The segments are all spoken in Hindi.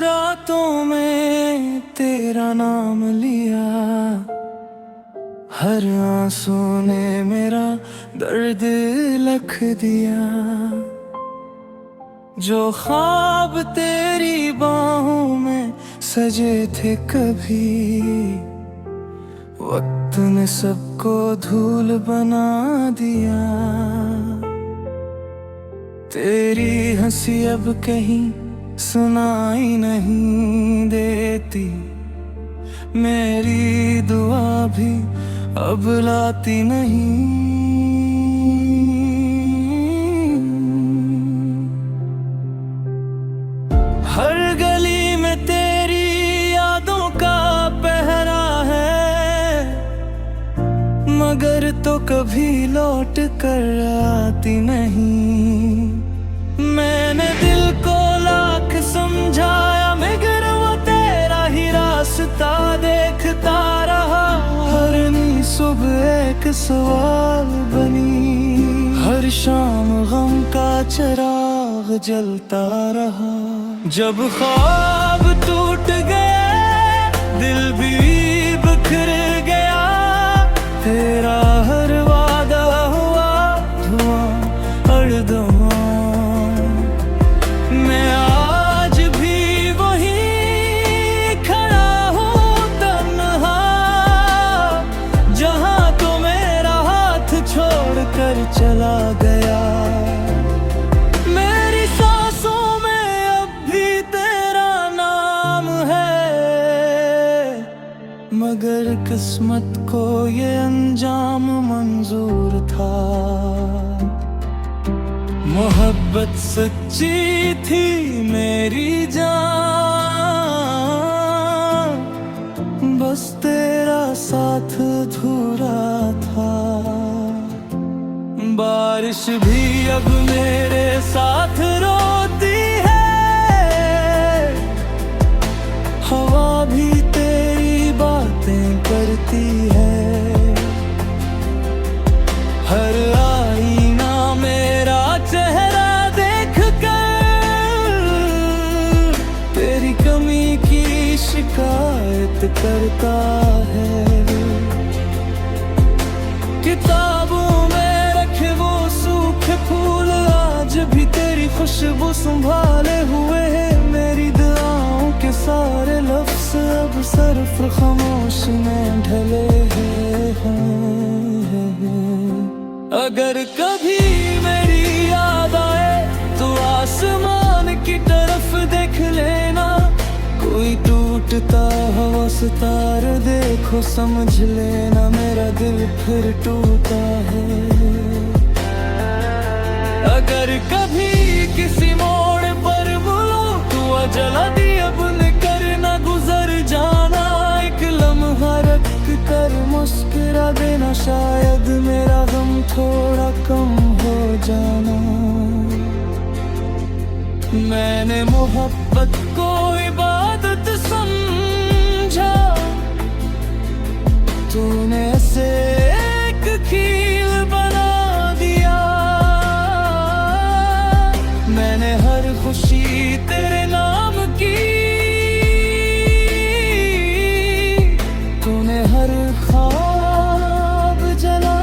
रातों में तेरा नाम लिया, हर आंसू ने मेरा दर्द लिख दिया। जो ख्वाब तेरी बाहों में सजे थे कभी, वक्त ने सबको धूल बना दिया। तेरी हंसी अब कहीं सुनाई नहीं देती, मेरी दुआ भी अब लाती नहीं। हर गली में तेरी यादों का पहरा है, मगर तो कभी लौट कर आती नहीं। मैंने दिल को लाख समझाया, मगर वो तेरा ही रास्ता देखता रहा। हर नी सुबह एक सवाल बनी, हर शाम गम का चिराग जलता रहा। जब ख्वाब टूट गए, दिल भी बिखर गया, तेरा हर वादा हुआ धुआं और धुआं। मैं आज भी वही खड़ा हूँ तन्हा, जहाँ तो मेरा हाथ छोड़ कर चला गया। मेरी सांसों में अब भी तेरा नाम है, मगर किस्मत को ये अंजाम मंजूर था। मोहब्बत सच्ची थी मेरी जान, बस तेरा साथ अधूरा था। बारिश भी अब मेरे साथ रोती है, हवा भी तेरी बातें करती है। हर आईना मेरा चेहरा देख कर तेरी कमी की शिकायत करता है। किताबों में रखे वो सूखे फूल आज भी तेरी खुशबू संभाले हुए हैं। मेरी दुआओं के सारे लफ्ज़ अब सिर्फ खामोश में ढले हैं। अगर कभी मेरी याद आए तो आसमान की तरफ देख लेना, कोई टूटता हुआ सितारा देखो समझ लेना, मेरा दिल फिर टूटा है। अगर कभी किसी मोड़ पर बोलो तू जला दी अब करना गुजर जाना, एक लम्हा रख कर मुस्कुरा देना, शायद मेरा गम थोड़ा कम हो जाना। मैंने मोहब्बत को इबादत समझा, तूने से एक खील बना दिया। मैंने हर खुशी तेरे नाम की, तूने हर ख्वाब जला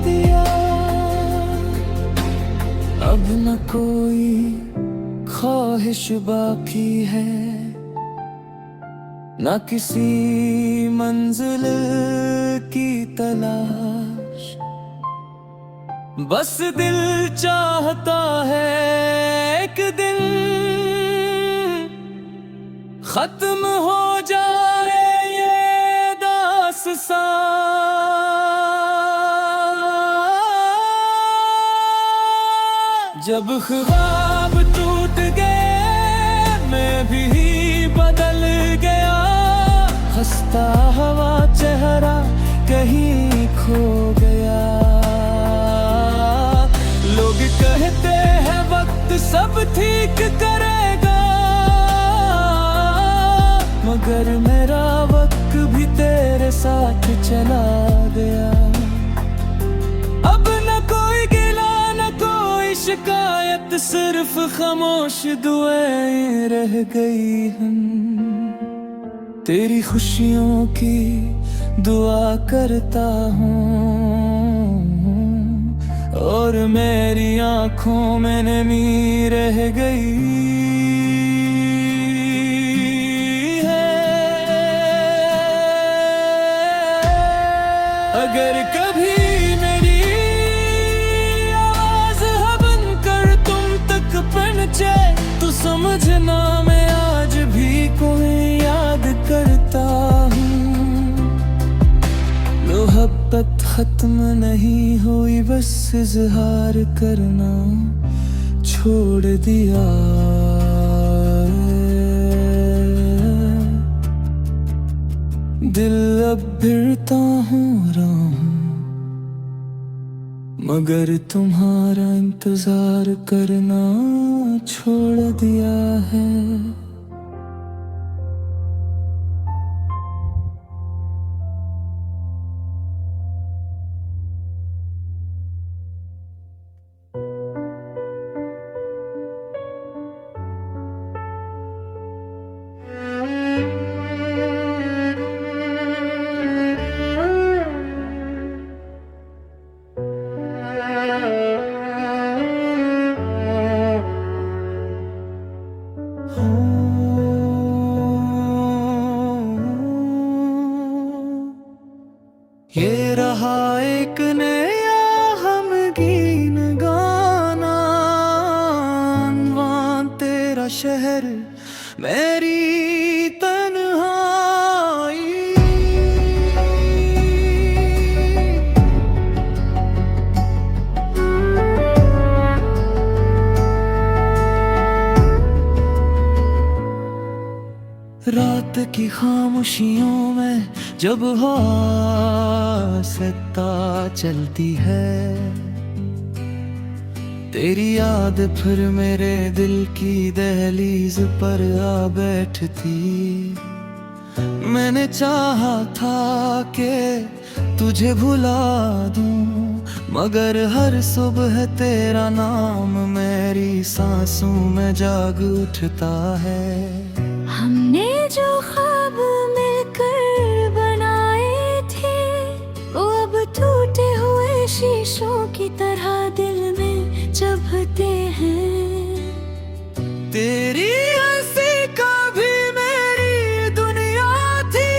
दिया। अब न कोई ख्वाहिश बाकी है, ना किसी मंजिल की तलाश, बस दिल चाहता है एक दिन खत्म हो जाए ये दास्तां। जब ख्वाब टूट गए मैं भी बदल गया, हंसता हुआ चेहरा कहीं खो गया। लोग कहते हैं वक्त सब ठीक करेगा, मगर मेरा वक्त भी तेरे साथ चला गया। अब न कोई गिला न कोई शिकायत सिर्फ खामोश दुआएं रह गई हम। तेरी खुशियों की दुआ करता हूँ और मेरी आंखों में नमी रह गई है। अगर कभी मेरी आवाज बनकर तुम तक पहुंचे तो समझना मैं आज भी कोई याद करता हूँ। मोहब्बत खत्म नहीं हुई, बस इजहार करना छोड़ दिया। दिल अब भिड़ता हूँ राहों, मगर तुम्हारा इंतजार करना छोड़ दिया है। ये रहा एक नया गमगीन गाना, अनवान तेरा शहर मेरी तन्हाई। रात की खामोशियों में जब हवा सत्ता चलती है, तेरी याद फिर मेरे दिल की दहलीज पर आ बैठती। मैंने चाहा था कि तुझे भुला दूं, मगर हर सुबह तेरा नाम मेरी सांसों में जाग उठता है। हमने जो ख्वाब मिलकर बनाए थे, वो अब टूटे हुए शीशों की तरह दिल में चुभते हैं। तेरी हंसी का भी मेरी दुनिया थी,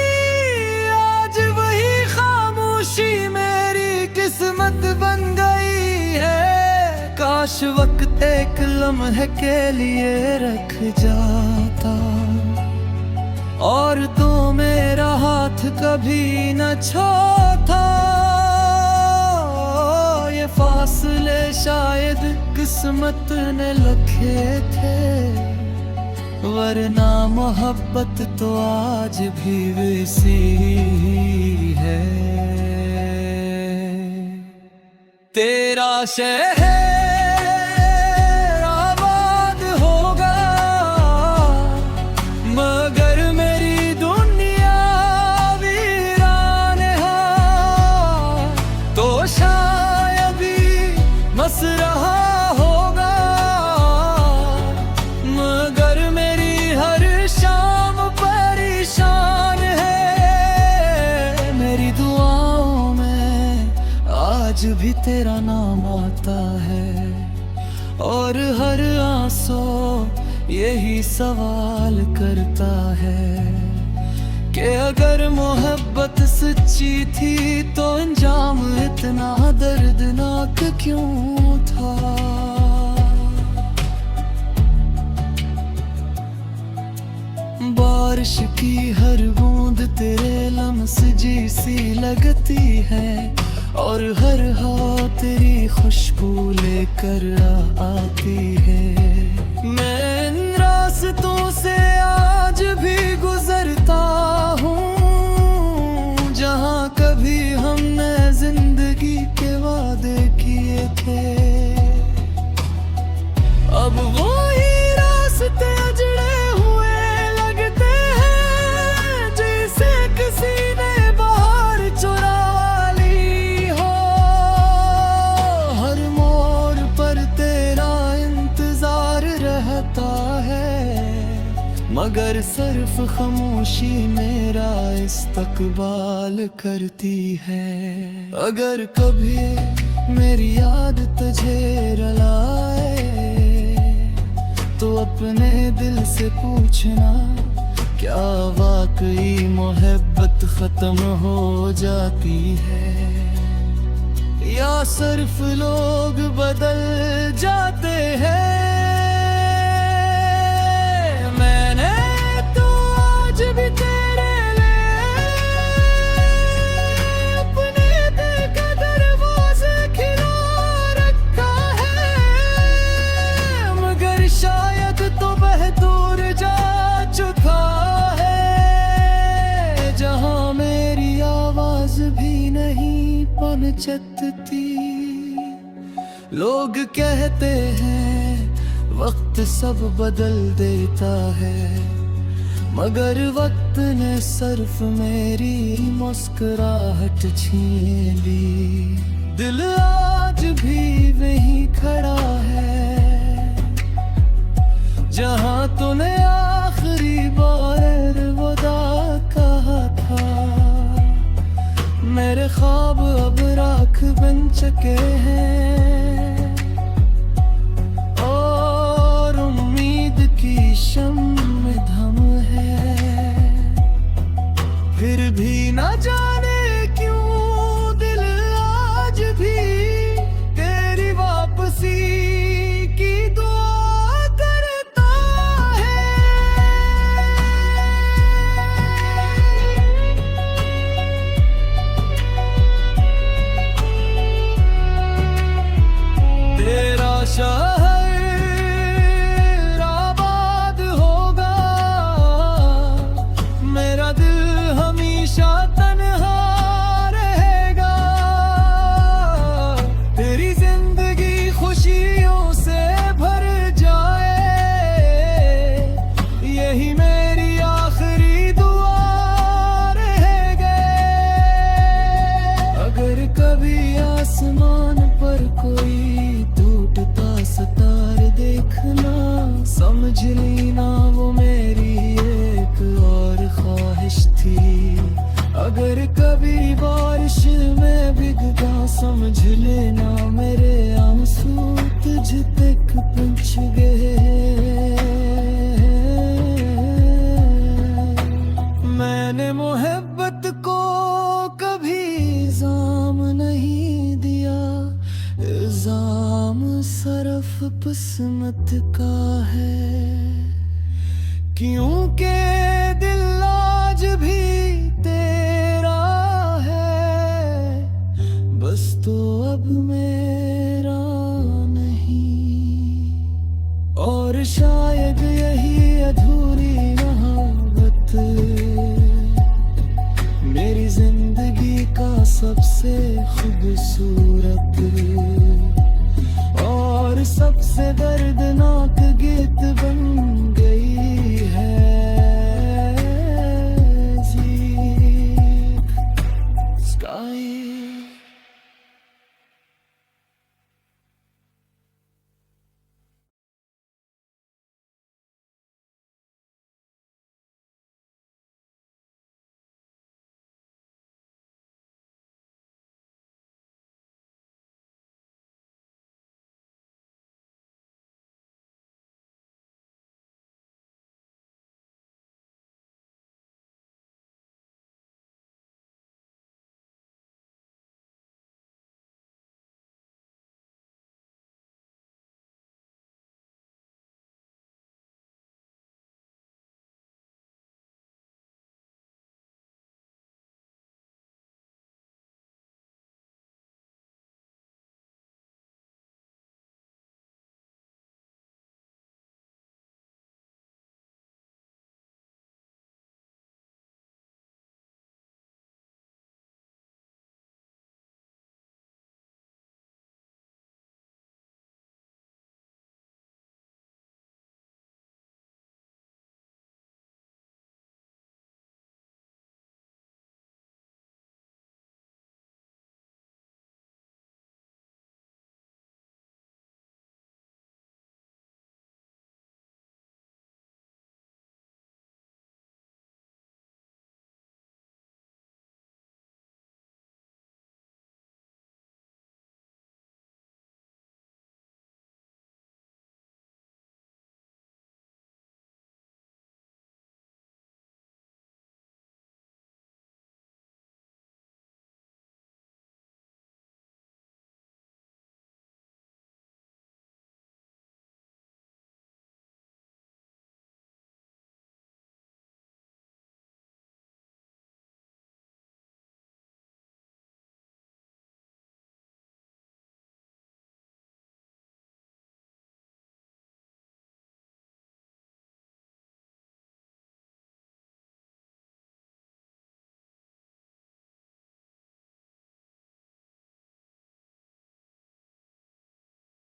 आज वही खामोशी मेरी किस्मत बन गई है। काश वक्त एक लम्हे के लिए रख जाता और तो मेरा हाथ कभी न छोड़ता। ये फासले शायद किस्मत ने लिखे थे, वरना मोहब्बत तो आज भी वैसी है। तेरा शहर आबाद होगा, मगर मेरी दुनिया वीरान है। तो शायद मस रहा होगा, मगर मेरी हर शाम परेशान है। मेरी दुआओं में आज भी तेरा नाम आता है और हर आंसू यही सवाल करता है कि अगर मोहब्बत सच्ची थी तो अंजाम इतना दर्दनाक क्यों था। बारिश की हर बूंद तेरे लम्स जैसी लगती है और हर हवा तेरी खुशबू लेकर आती है। मैं इन रास्तों से आज भी गुजरता हूँ जहाँ कभी हमने जिंदगी के वादे किए थे। अब वो ही रास्ते अजड़े हुए लगते हैं, जैसे किसी ने बाहर चुरा ली हो। हर मोड़ पर तेरा इंतजार मगर सिर्फ खामोशी मेरा इस्तकबाल करती है। अगर कभी मेरी याद तुझे रुलाए तो अपने दिल से पूछना, क्या वाकई मोहब्बत खत्म हो जाती है या सिर्फ लोग बदल जाते हैं। मैंने तो आज भी तेरे लिए अपने दिल का दरवाजा खिला रखा है, मगर शायद तो वह दूर जा चुका है जहां मेरी आवाज भी नहीं पहुंचती। लोग कहते हैं वक्त सब बदल देता है, मगर वक्त ने सिर्फ मेरी मुस्कुराहट छीन ली। दिल आज भी वहीं खड़ा है जहां तूने आखिरी बार अलविदा कहा था। मेरे ख्वाब अब राख बन चुके हैं और उम्मीद की शम्म धम है। फिर भी ना जाने क्यों दिल आज भी तेरी वापसी की दुआ करता है। तेरा शहर आबाद होगा, मेरा दिल हमेशा तन्हा रहेगा। तेरी जिंदगी खुशियों से भर जाए, यही मेरी आखिरी दुआ रहेगी। अगर कभी आसमान पर कोई टूटता सितार देखना, समझ लेना वो मेरी एक और ख्वाहिश थी। अगर कभी बारिश में भीगता, समझ लेना मेरे आंसू तुझ तक पहुंच गए। मैंने मोहब्बत को कभी इल्जाम नहीं दिया, इल्जाम सिर्फ किस्मत का है, क्योंकि